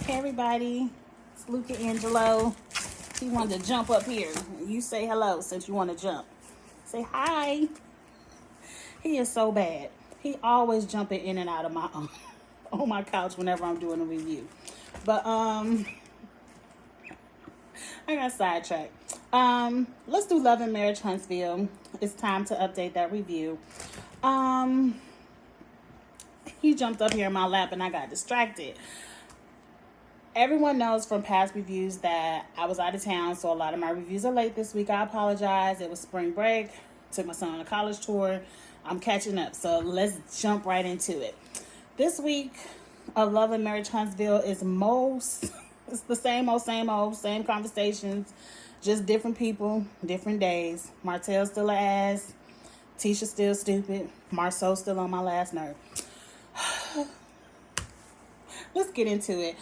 Hey everybody, it's Luca Angelo. He wanted to jump up here. You say hello since you want to jump. Say hi. He is so bad. He always jumping in and out of my on my couch whenever I'm doing a review. But I got sidetracked. Let's do Love and Marriage Huntsville. It's time to update that review. He jumped up here in my lap and I got distracted. Everyone knows from past reviews that I was out of town, so a lot of my reviews are late this week. I apologize. It was spring break. Took my son on a college tour. I'm catching up, so let's jump right into it. This week of Love and Marriage Huntsville is it's the same old, same conversations, just different people, different days. Martel's still an ass. Tisha still stupid. Marceau's still on my last nerve. Let's get into it.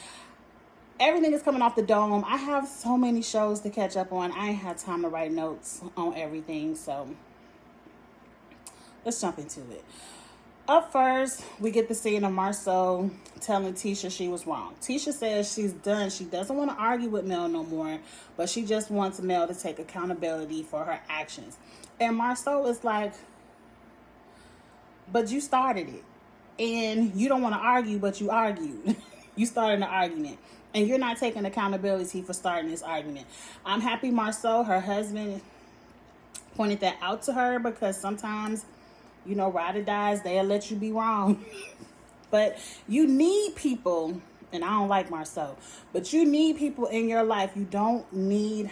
Everything is coming off the dome. I have so many shows to catch up on. I ain't had time to write notes on everything, so let's jump into it. Up first, we get the scene of Marceau telling Tisha she was wrong. Tisha says she's done. She doesn't want to argue with Mel no more, but she just wants Mel to take accountability for her actions. And Marceau is like, but you started it. And you don't want to argue, but you argued. You started an argument. And you're not taking accountability for starting this argument. I'm happy Marceau, her husband, pointed that out to her, because sometimes, ride or dies, they'll let you be wrong. But you need people, and I don't like Marceau, but you need people in your life. You don't need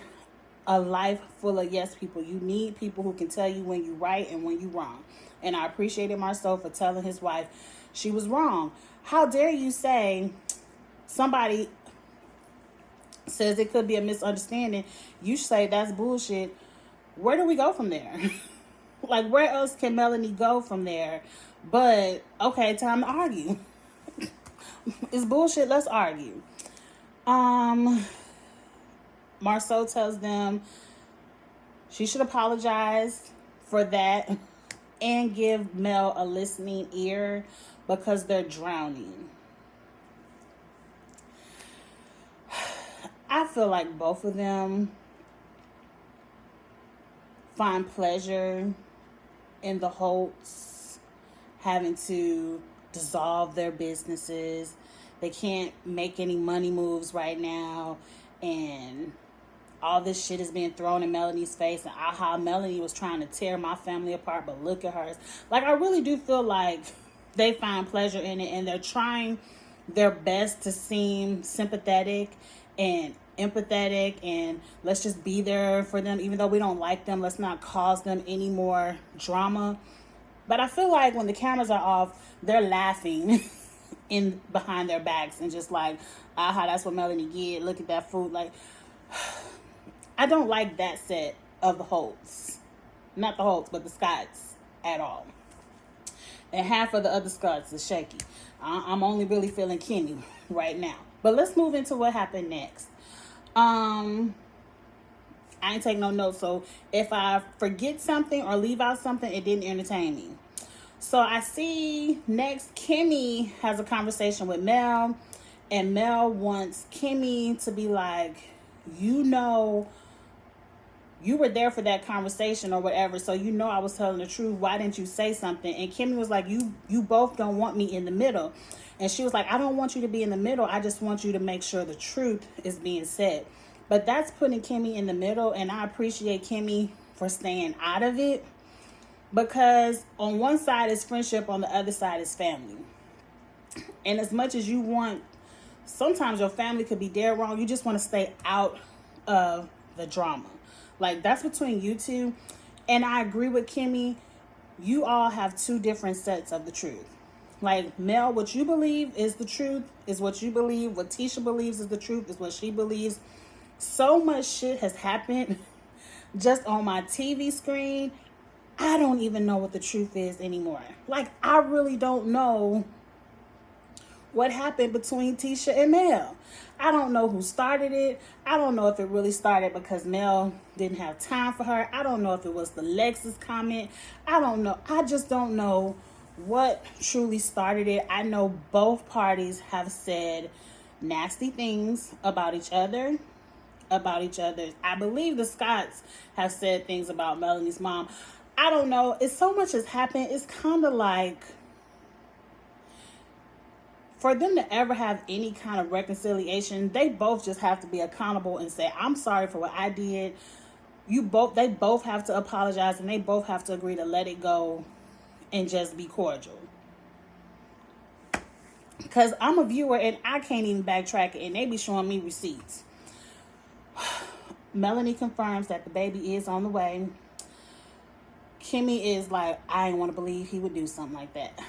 a life full of yes people. You need people who can tell you when you're right and when you're wrong. And I appreciated Marceau for telling his wife she was wrong. How dare you say somebody says it could be a misunderstanding, you say that's bullshit. Where do we go from there? Like, where else can Melanie go from there? But okay, time to argue. It's bullshit, let's argue. Marceau tells them she should apologize for that and give Mel a listening ear because they're drowning. I feel like both of them find pleasure in the Holts having to dissolve their businesses. They can't make any money moves right now, and all this shit is being thrown in Melanie's face, and how Melanie was trying to tear my family apart, but look at hers. Like, I really do feel like they find pleasure in it, and they're trying their best to seem sympathetic and empathetic, and let's just be there for them. Even though we don't like them, let's not cause them any more drama. But I feel like when the cameras are off, they're laughing in behind their backs and just like, aha, that's what Melanie did. Look at that food. Like, I don't like that set of the Holts. Not the Holts, but the Scotts at all. And half of the other Scotts is shaky. I'm only really feeling Kimmy right now. But let's move into what happened next. I ain't take no notes, so if I forget something or leave out something, it didn't entertain me. So I see next Kimmy has a conversation with Mel, and Mel wants Kimmy to be like, you were there for that conversation or whatever, so I was telling the truth. Why didn't you say something? And Kimmy was like, you both don't want me in the middle. And she was like, I don't want you to be in the middle. I just want you to make sure the truth is being said. But that's putting Kimmy in the middle, and I appreciate Kimmy for staying out of it, because on one side is friendship, on the other side is family. And as much as you want, sometimes your family could be dead wrong, you just want to stay out of the drama. Like, that's between you two. And I agree with Kimmy. You all have two different sets of the truth. Like, Mel, what you believe is the truth is what you believe. What Tisha believes is the truth is what she believes. So much shit has happened just on my TV screen. I don't even know what the truth is anymore. Like, I really don't know what happened between Tisha and Mel. I don't know who started it. I don't know if it really started because Mel didn't have time for her. I don't know if it was the Lexus comment. I don't know. I just don't know what truly started it. I know both parties have said nasty things about each other, about each other's. I believe the Scotts have said things about Melanie's mom. I don't know. It's so much has happened. It's kind of like, for them to ever have any kind of reconciliation, they both just have to be accountable and say, I'm sorry for what I did. They both have to apologize, and they both have to agree to let it go and just be cordial. Because I'm a viewer and I can't even backtrack it, and they be showing me receipts. Melanie confirms that the baby is on the way. Kimmy is like, I didn't want to believe he would do something like that.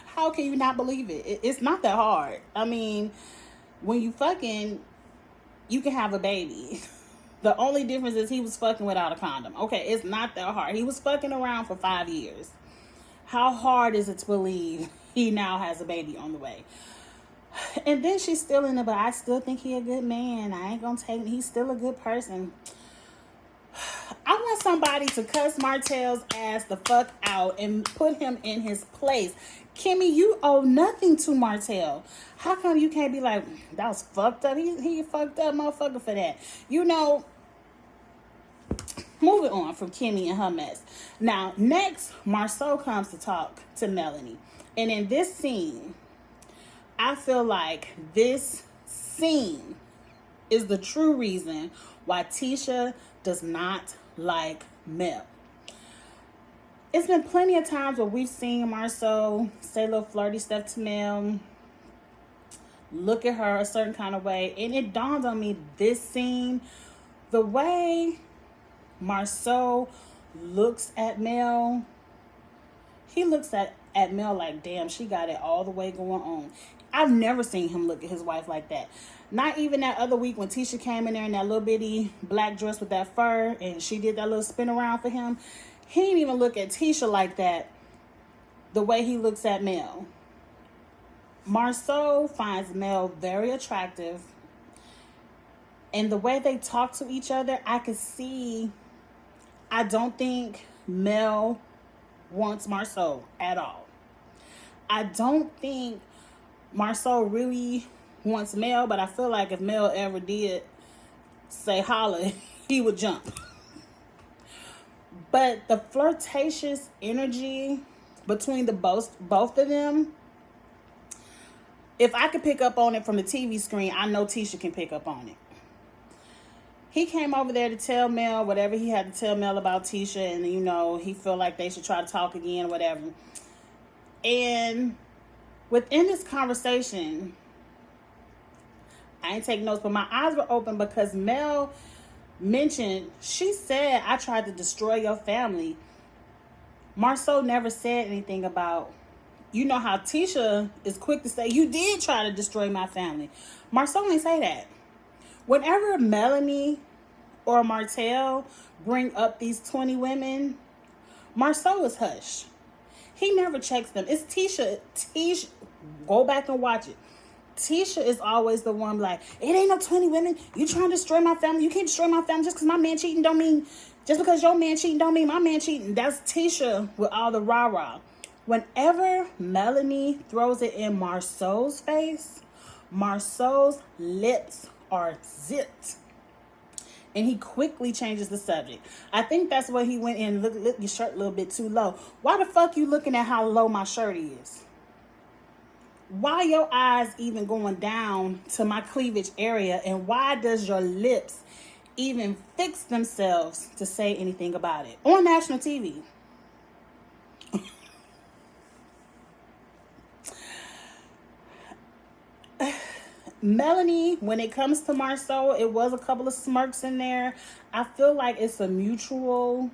How can you not believe it? It's not that hard. I mean, when you fucking, you can have a baby. The only difference is he was fucking without a condom. Okay, it's not that hard. He was fucking around for 5 years. How hard is it to believe he now has a baby on the way? And then she's still in it, but I still think he a good man. I ain't gonna take him. He's still a good person. I want somebody to cuss Martel's ass the fuck out and put him in his place. Kimmy, you owe nothing to Martel. How come you can't be like, that was fucked up? He fucked up motherfucker for that. You know, moving on from Kimmy and her mess. Now, next, Marceau comes to talk to Melanie. And in this scene, I feel like this scene is the true reason why Tisha does not like Mel. It's been plenty of times where we've seen Marceau say little flirty stuff to Mel, look at her a certain kind of way, and it dawned on me this scene, the way Marceau looks at Mel, he looks at Mel like, damn, she got it all the way going on. I've never seen him look at his wife like that. Not even that other week when Tisha came in there in that little bitty black dress with that fur and she did that little spin around for him. He didn't even look at Tisha like that, the way he looks at Mel. Marceau finds Mel very attractive. And the way they talk to each other, I could see, I don't think Mel wants Marceau at all. I don't think Marceau really wants Mel, but I feel like if Mel ever did say holla, he would jump. But the flirtatious energy between the both of them, if I could pick up on it from the TV screen, I know Tisha can pick up on it. He came over there to tell Mel whatever he had to tell Mel about Tisha, and, you know, he felt like they should try to talk again or whatever. And within this conversation, I ain't take notes, but my eyes were open because Mel mentioned, she said, I tried to destroy your family. Marceau never said anything about, you know how Tisha is quick to say, you did try to destroy my family. Marceau didn't say that. Whenever Melanie or Martel bring up these 20 women, Marceau is hush. He never checks them. It's Tisha. Go back and watch it. Tisha is always the one like, it ain't no 20 women. You trying to destroy my family. You can't destroy my family just because my man cheating don't mean, just because your man cheating don't mean my man cheating. That's Tisha with all the rah-rah. Whenever Melanie throws it in Marceau's face, Marceau's lips are zipped. And he quickly changes the subject. I think that's where he went in, look your shirt a little bit too low. Why the fuck you looking at how low my shirt is? Why your eyes even going down to my cleavage area? And why does your lips even fix themselves to say anything about it on national TV? Melanie, when it comes to Marceau, it was a couple of smirks in there. I feel like it's a mutual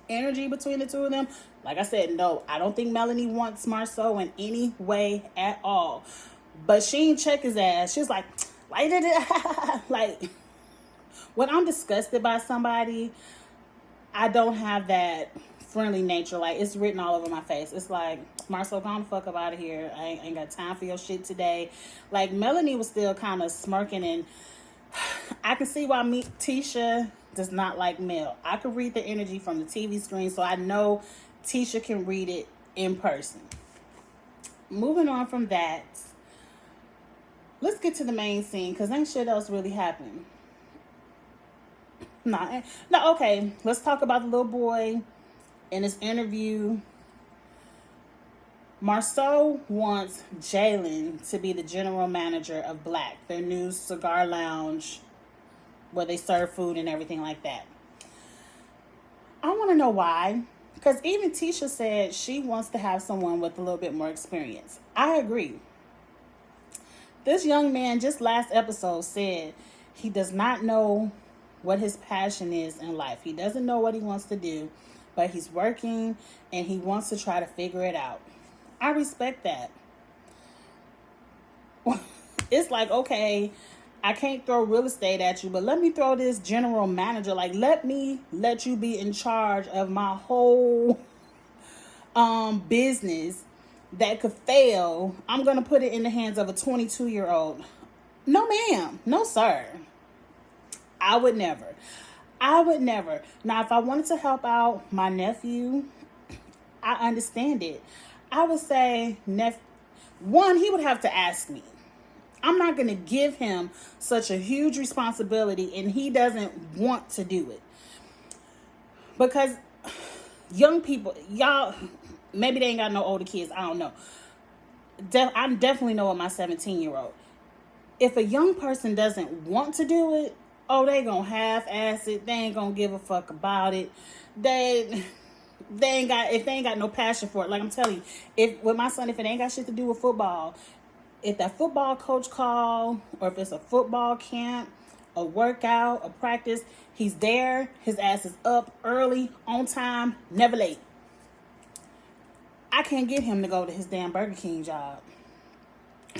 energy between the two of them. Like I said, no, I don't think Melanie wants Marceau in any way at all. But she ain't check his ass. She was like, why did it? Like, when I'm disgusted by somebody, I don't have that friendly nature. Like, it's written all over my face. It's like, Marceau, gone the fuck up out of here. I ain't got time for your shit today. Like, Melanie was still kind of smirking, and I can see why Tisha does not like Mel. I could read the energy from the TV screen, so I know Tisha can read it in person. Moving on from that, let's get to the main scene because ain't shit else really happened. No, okay. Let's talk about the little boy in his interview. Marceau wants Jalen to be the general manager of Black, their new cigar lounge where they serve food and everything like that. I want to know why. Because even Tisha said she wants to have someone with a little bit more experience. I agree. This young man just last episode said he does not know what his passion is in life. He doesn't know what he wants to do, but he's working and he wants to try to figure it out. I respect that. It's like, okay, I can't throw real estate at you, but let me throw this general manager. Like, let you be in charge of my whole business that could fail. I'm going to put it in the hands of a 22-year-old. No, ma'am. No, sir. I would never. Now, if I wanted to help out my nephew, I understand it. I would say, one, he would have to ask me. I'm not going to give him such a huge responsibility and he doesn't want to do it. Because young people, y'all, maybe they ain't got no older kids. I don't know. I definitely know with my 17-year-old. If a young person doesn't want to do it, they gonna half-ass it. They ain't gonna give a fuck about it. If they ain't got no passion for it. Like I'm telling you, with my son, if it ain't got shit to do with football, if that football coach call, or if it's a football camp, a workout, a practice, he's there. His ass is up early, on time, never late. I can't get him to go to his damn Burger King job.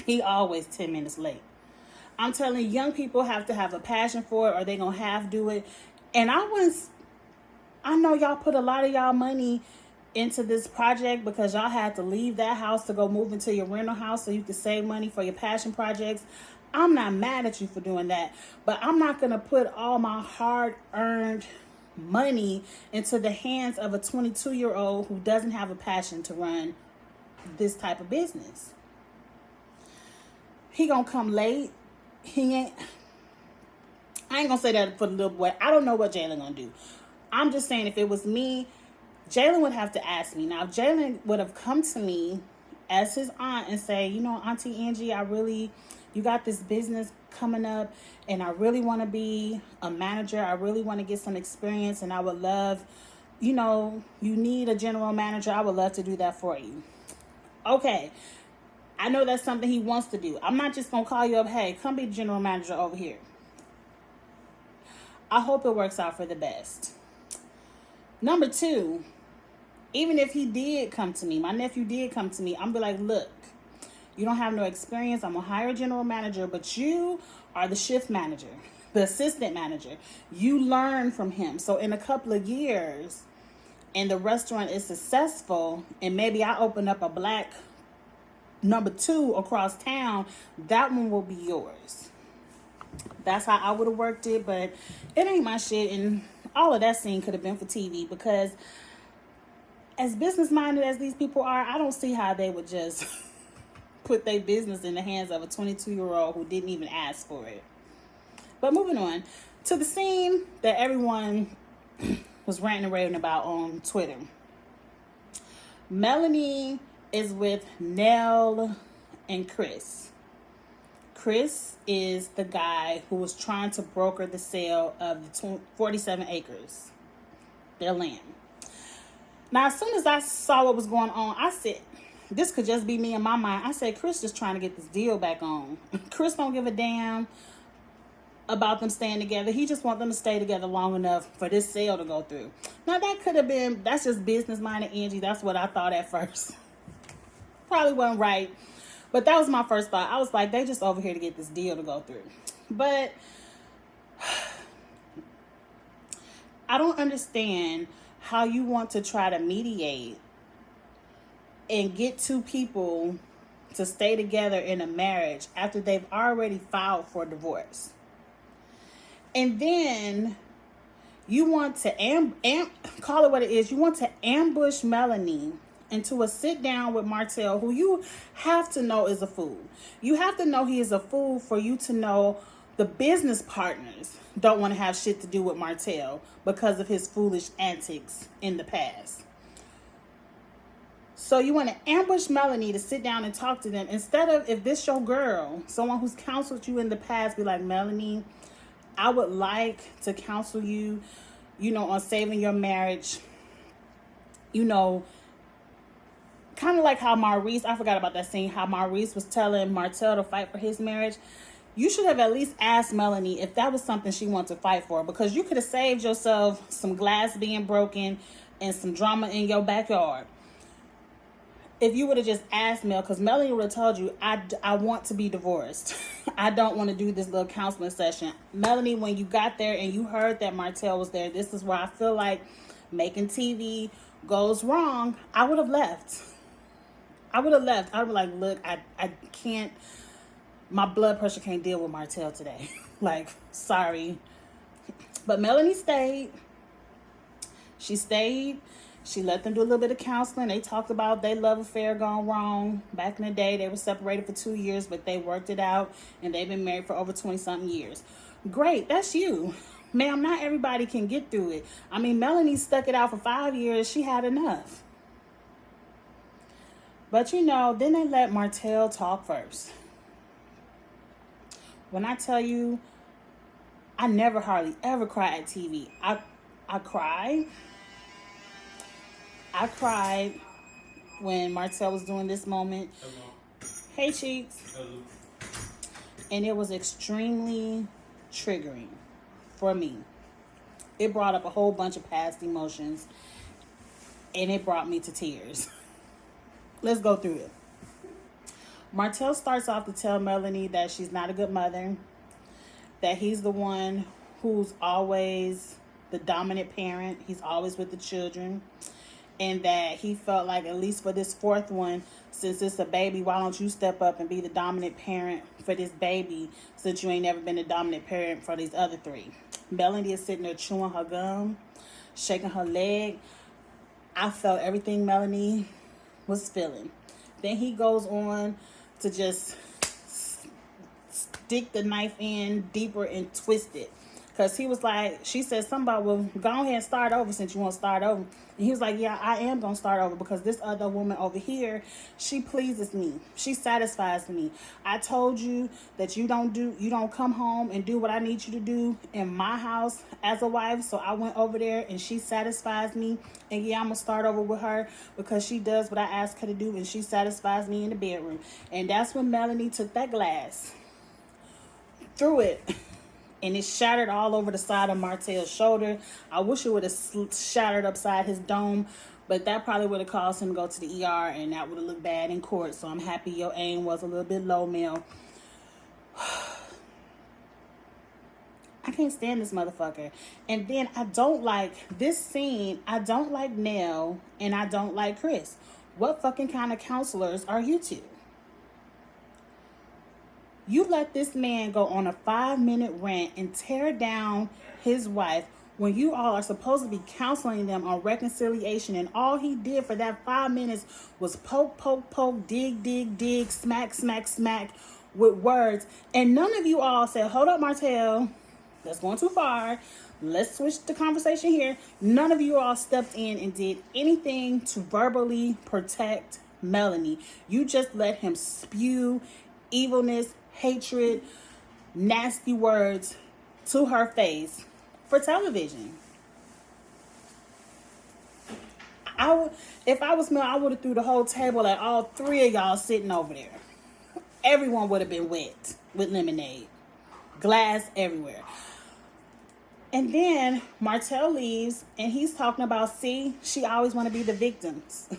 He always 10 minutes late. I'm telling you, young people have to have a passion for it or they're going to half do it. And I know y'all put a lot of y'all money into this project because y'all had to leave that house to go move into your rental house so you could save money for your passion projects. I'm not mad at you for doing that, but I'm not going to put all my hard-earned money into the hands of a 22-year-old who doesn't have a passion to run this type of business. He gonna come late. I ain't gonna say that for the little boy. I don't know what Jalen gonna do. I'm just saying if it was me, Jalen would have to ask me. Now, if Jalen would have come to me as his aunt and say, Auntie Angie, you got this business coming up and I really want to be a manager. I really want to get some experience and I would love, you need a general manager. I would love to do that for you. Okay. I know that's something he wants to do. I'm not just going to call you up, hey, come be general manager over here. I hope it works out for the best. Number 2, even if he did come to me, my nephew did come to me, I'm be like, look, you don't have no experience. I'm going to hire a general manager, but you are the shift manager, the assistant manager. You learn from him. So in a couple of years, and the restaurant is successful, and maybe I open up a Black number 2 across town, that one will be yours. That's how I would have worked it, but it ain't my shit, and all of that scene could have been for TV because as business-minded as these people are, I don't see how they would just put their business in the hands of a 22-year-old who didn't even ask for it. But moving on to the scene that everyone was ranting and raving about on Twitter. Melanie is with Nell and Chris. Chris is the guy who was trying to broker the sale of the 47 acres, their land. Now, as soon as I saw what was going on, I said, this could just be me in my mind. I said, Chris just trying to get this deal back on. Chris don't give a damn about them staying together. He just wants them to stay together long enough for this sale to go through. Now, that's just business-minded Angie. That's what I thought at first. Probably wasn't right, but that was my first thought. I was like, they just over here to get this deal to go through. But I don't understand how you want to try to mediate and get 2 people to stay together in a marriage after they've already filed for divorce. And then you want to call it what it is. You want to ambush Melanie into a sit down with Martel, who you have to know is a fool. You have to know he is a fool for you to know the business partners don't want to have shit to do with Martel because of his foolish antics in the past. So you want to ambush Melanie to sit down and talk to them instead of, if this your girl, someone who's counseled you in the past, be like, Melanie, I would like to counsel you, on saving your marriage. Kind of like how Maurice, I forgot about that scene, how Maurice was telling Martel to fight for his marriage. You should have at least asked Melanie if that was something she wanted to fight for, because you could have saved yourself some glass being broken and some drama in your backyard if you would have just asked Mel, because Melanie would have told you, I want to be divorced. I don't want to do this little counseling session. Melanie, when you got there and you heard that Martel was there, this is where I feel like making TV goes wrong. I would have left. I would be like, look, I can't, my blood pressure can't deal with Martel today. Like, sorry. But Melanie stayed. She stayed. She let them do a little bit of counseling. They talked about their love affair gone wrong. Back in the day, they were separated for 2 years, but they worked it out, and they've been married for over 20-something years. Great, that's you. Ma'am, not everybody can get through it. I mean, Melanie stuck it out for 5 years. She had enough. But, then they let Martel talk first. When I tell you, I never hardly ever cry at TV. I cried. I cried when Martel was doing this moment. Hey, Cheeks. Hello. And it was extremely triggering for me. It brought up a whole bunch of past emotions, and it brought me to tears. Let's go through it. Martel starts off to tell Melanie that she's not a good mother, that he's the one who's always the dominant parent. He's always with the children. And that he felt like, at least for this fourth one, since it's a baby, why don't you step up and be the dominant parent for this baby, since you ain't never been the dominant parent for these other three. Melanie is sitting there chewing her gum, shaking her leg. I felt everything Melanie was feeling. Then he goes on to just stick the knife in deeper and twist it. Because he was like, she said something about, well, go ahead and start over since you want to start over. And he was like, yeah, I am going to start over because this other woman over here, she pleases me. She satisfies me. I told you that you don't come home and do what I need you to do in my house as a wife. So I went over there and she satisfies me. And yeah, I'm going to start over with her because she does what I ask her to do and she satisfies me in the bedroom. And that's when Melanie took that glass, threw it, and it shattered all over the side of Martel's shoulder. I wish it would have shattered upside his dome, but that probably would have caused him to go to the ER, and that would have looked bad in court. So I'm happy your aim was a little bit low, Mel. I can't stand this motherfucker. And then I don't like this scene. I don't like Nell, and I don't like Chris. What fucking kind of counselors are you two? You let this man go on a 5-minute rant and tear down his wife when you all are supposed to be counseling them on reconciliation, and all he did for that 5 minutes was poke, poke, poke, dig, dig, dig, smack, smack, smack with words. And none of you all said, hold up, Martel, that's going too far. Let's switch the conversation here. None of you all stepped in and did anything to verbally protect Melanie. You just let him spew evilness, hatred, nasty words to her face for television. If I was Mel, I would have threw the whole table at all three of y'all sitting over there. Everyone would have been wet with lemonade. Glass everywhere. And then Martel leaves and he's talking about, see, she always want to be the victims.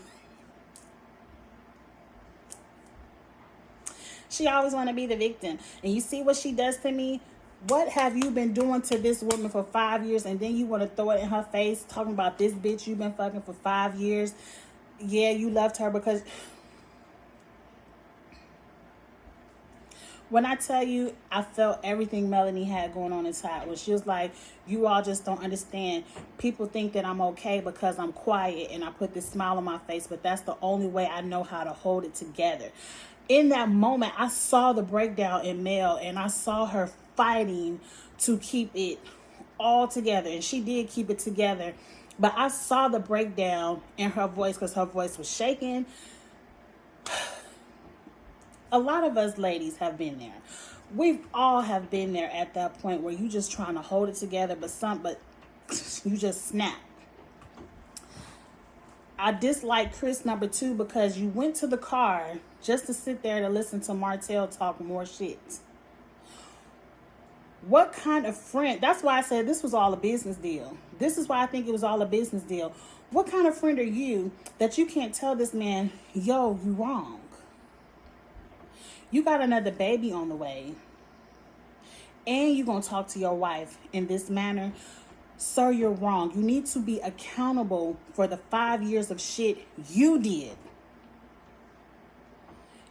She always want to be the victim. And you see what she does to me? What have you been doing to this woman for 5 years? And then you want to throw it in her face, talking about this bitch you've been fucking for 5 years. Yeah, you loved her because... When I tell you, I felt everything Melanie had going on inside. When she was like, you all just don't understand. People think that I'm okay because I'm quiet and I put this smile on my face, but that's the only way I know how to hold it together. In that moment, I saw the breakdown in Mel, and I saw her fighting to keep it all together. And she did keep it together. But I saw the breakdown in her voice because her voice was shaking. A lot of us ladies have been there. We've all have been there at that point where you just trying to hold it together, but you just snap. I dislike Chris number 2 because you went to the car just to sit there to listen to Martel talk more shit. What kind of friend? That's why I said this was all a business deal. This is why I think it was all a business deal. What kind of friend are you that you can't tell this man, yo, you wrong? You got another baby on the way. And you're going to talk to your wife in this manner. Sir, you're wrong. You need to be accountable for the 5 years of shit you did.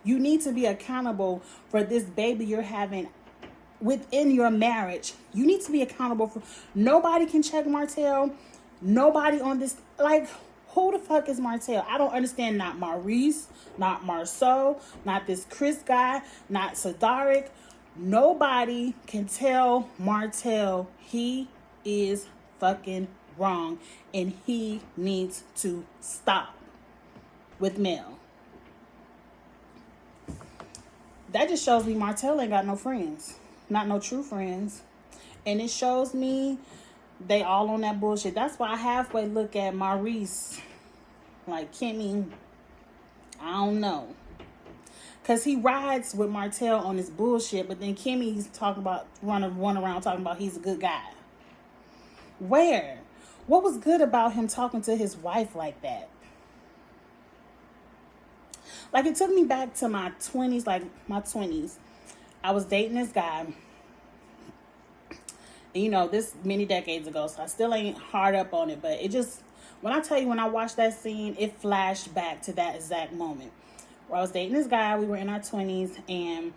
You need to be accountable for this baby you're having within your marriage. You need to be accountable for. Nobody can check Martel. Nobody on this. Like, who the fuck is Martel? I don't understand. Not Maurice, not Marceau, not this Chris guy, not Sadaric. Nobody can tell Martel he is fucking wrong and he needs to stop with Mel. That just shows me Martel ain't got no friends. Not no true friends. And it shows me they all on that bullshit. That's why I halfway look at Maurice like, Kimmy, I don't know. Because he rides with Martel on his bullshit, but then Kimmy's talking about, running around talking about he's a good guy. Where? What was good about him talking to his wife like that? Like, it took me back to my 20s, I was dating this guy. And, you know, this many decades ago, so I still ain't hard up on it. But it just, when I tell you, when I watched that scene, it flashed back to that exact moment. Where I was dating this guy, we were in our 20s, and,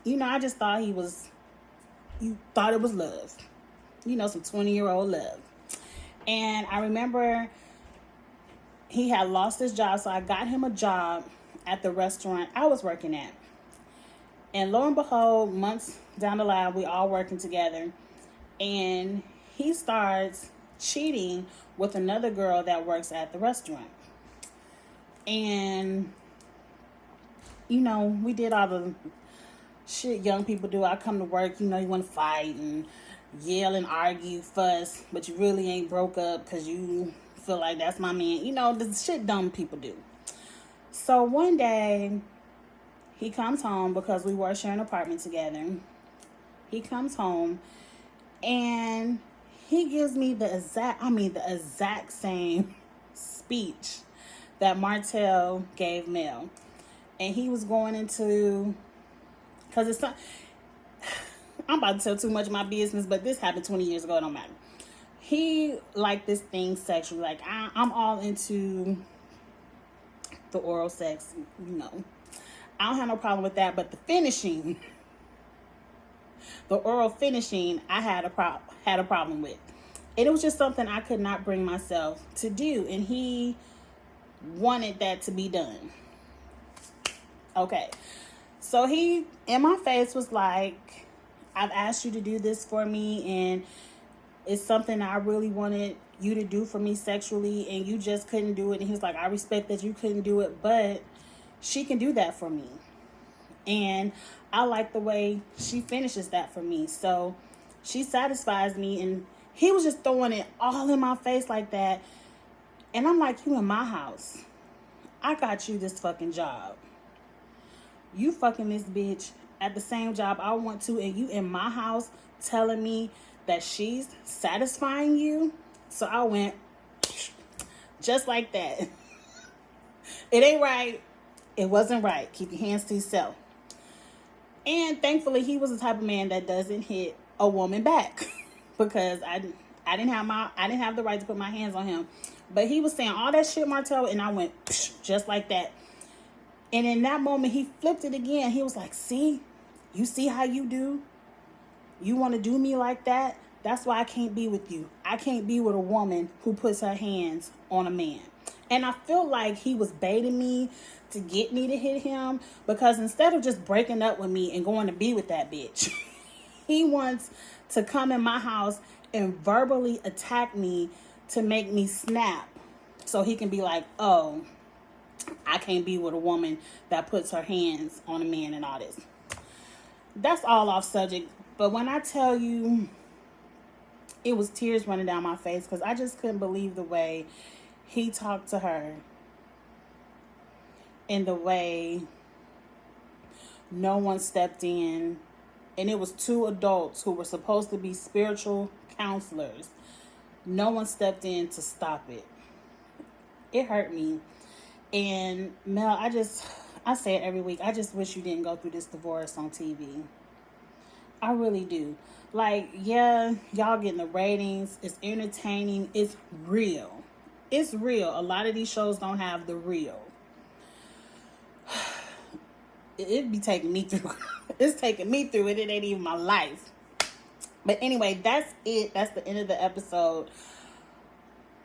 you know, I just thought you thought it was love. You know, some 20-year-old love. And I remember he had lost his job, so I got him a job at the restaurant I was working at. And lo and behold, months down the line, we all working together. And he starts cheating with another girl that works at the restaurant. And, you know, we did all the shit young people do. I come to work, you know, you want to fight and yell and argue, fuss, but you really ain't broke up because you feel like that's my man. You know, the shit dumb people do. So one day, he comes home because we were sharing an apartment together. He comes home and he gives me the exact same speech that Martel gave Mel. And he was going into, because it's not, I'm about to tell too much of my business, but this happened 20 years ago, it don't matter. He liked this thing sexually. Like, I'm all into the oral sex, you know. I don't have no problem with that, but the finishing, the oral finishing, I had a problem with. And it was just something I could not bring myself to do. And he wanted that to be done. Okay. So he, in my face, was like, I've asked you to do this for me, and it's something I really wanted you to do for me sexually, and you just couldn't do it. And he was like, I respect that you couldn't do it, but she can do that for me. And I like the way she finishes that for me. So she satisfies me. And he was just throwing it all in my face like that. And I'm like, you in my house. I got you this fucking job. You fucking this bitch at the same job I want to, and you in my house telling me that she's satisfying you? So I went just like that. It ain't right. It wasn't right. Keep your hands to yourself. And thankfully, he was the type of man that doesn't hit a woman back, because I didn't have the right to put my hands on him. But he was saying all that shit, Martel, and I went just like that. And in that moment, he flipped it again. He was like, see, you see how you do? You want to do me like that? That's why I can't be with you. I can't be with a woman who puts her hands on a man. And I feel like he was baiting me to get me to hit him, because instead of just breaking up with me and going to be with that bitch, he wants to come in my house and verbally attack me to make me snap, so he can be like, oh, I can't be with a woman that puts her hands on a man and all this. That's all off subject. But when I tell you, it was tears running down my face, because I just couldn't believe the way he talked to her, and the way no one stepped in. And it was two adults who were supposed to be spiritual counselors. No one stepped in to stop it. It hurt me. And Mel, I say it every week, I just wish you didn't go through this divorce on TV. I really do. Like, yeah, y'all getting the ratings. It's entertaining. It's real. It's real. A lot of these shows don't have the real. It'd be taking me through. It's taking me through it. It ain't even my life. But anyway, that's it. That's the end of the episode.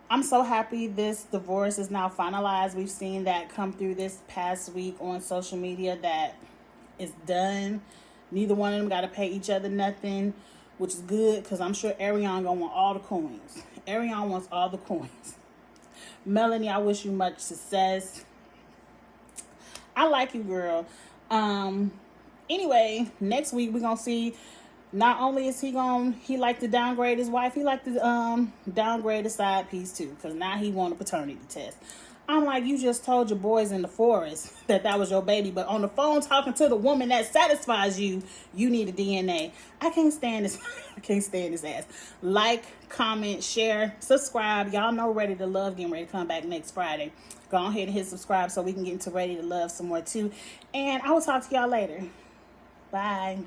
I'm so happy this divorce is now finalized. We've seen that come through this past week on social media, that it's done. Neither one of them got to pay each other nothing, which is good, because I'm sure Ariane gonna want all the coins. Ariane wants all the coins. Melanie, I wish you much success. I like you, girl. Anyway, next week we're gonna see, not only is he like to downgrade his wife, he like to downgrade the side piece too, because now he want a paternity test. I'm like, you just told your boys in the forest that was your baby, but on the phone talking to the woman that satisfies you, you need a DNA. I can't stand this. I can't stand his ass. Like, comment, share, subscribe. Y'all know Ready to Love getting ready to come back next Friday. Go ahead and hit subscribe so we can get into Ready to Love some more too. And I will talk to y'all later. Bye.